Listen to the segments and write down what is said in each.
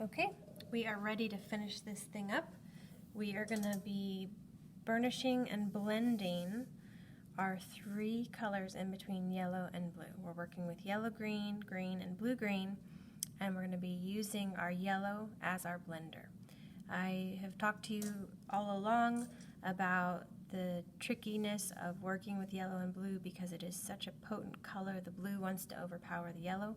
Okay, we are ready to finish this thing up. We are going to be burnishing and blending our three colors in between yellow and blue. We're working with yellow green, green, and blue green, and we're going to be using our yellow as our blender. I have talked to you all along about the trickiness of working with yellow and blue because it is such a potent color. The blue wants to overpower the yellow.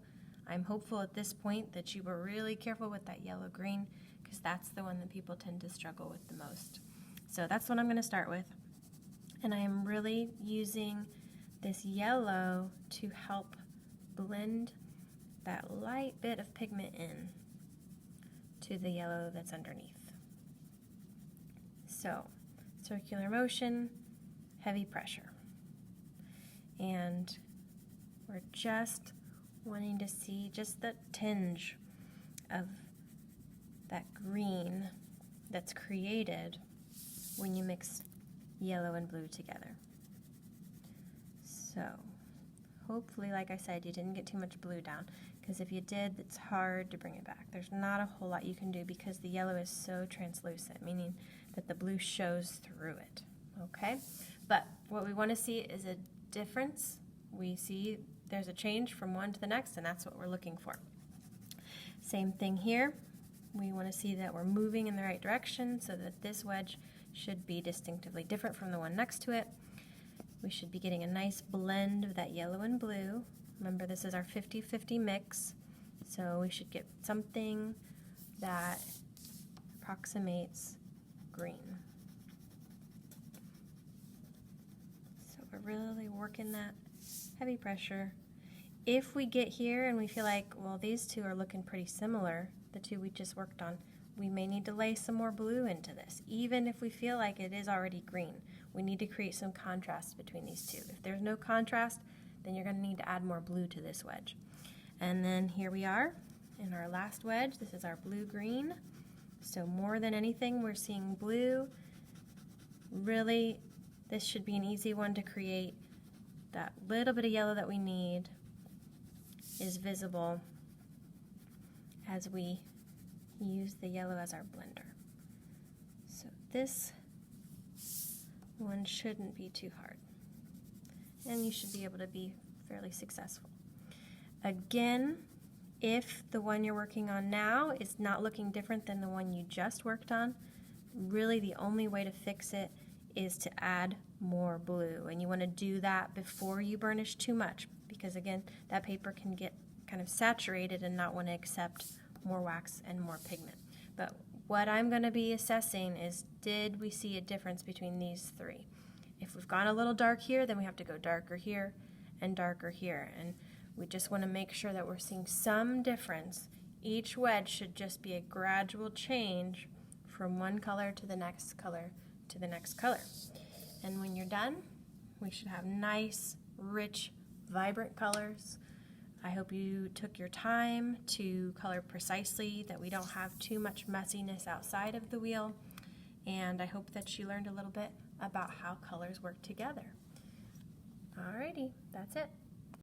I'm hopeful at this point that you were really careful with that yellow-green because that's the one that people tend to struggle with the most. So that's what I'm going to start with. And I am really using this yellow to help blend that light bit of pigment in to the yellow that's underneath. So, circular motion, heavy pressure. And we're just wanting to see just the tinge of that green that's created when you mix yellow and blue together. So hopefully, like I said, you didn't get too much blue down, because if you did, it's hard to bring it back. There's not a whole lot you can do because the yellow is so translucent, meaning that the blue shows through it, okay? But what we want to see is a difference. We see there's a change from one to the next, and that's what we're looking for. Same thing here. We want to see that we're moving in the right direction so that this wedge should be distinctively different from the one next to it. We should be getting a nice blend of that yellow and blue. Remember, this is our 50-50 mix, so we should get something that approximates green. So we're really working that heavy pressure. If we get here and we feel like, well, these two are looking pretty similar, the two we just worked on, we may need to lay some more blue into this. Even if we feel like it is already green, we need to create some contrast between these two. If there's no contrast, then you're going to need to add more blue to this wedge. And then here we are in our last wedge. This is our blue-green. So more than anything, we're seeing blue. Really, this should be an easy one to create. That little bit of yellow that we need is visible as we use the yellow as our blender. So this one shouldn't be too hard, and you should be able to be fairly successful. Again, if the one you're working on now is not looking different than the one you just worked on, really the only way to fix it is to add more blue, and you want to do that before you burnish too much, because again, that paper can get kind of saturated and not want to accept more wax and more pigment. But what I'm going to be assessing is, did we see a difference between these three? If we've gone a little dark here, then we have to go darker here and darker here, and we just want to make sure that we're seeing some difference. Each wedge should just be a gradual change from one color to the next color to the next color. And when you're done, we should have nice, rich, vibrant colors. I hope you took your time to color precisely, that we don't have too much messiness outside of the wheel, and I hope that you learned a little bit about how colors work together. Alrighty, that's it.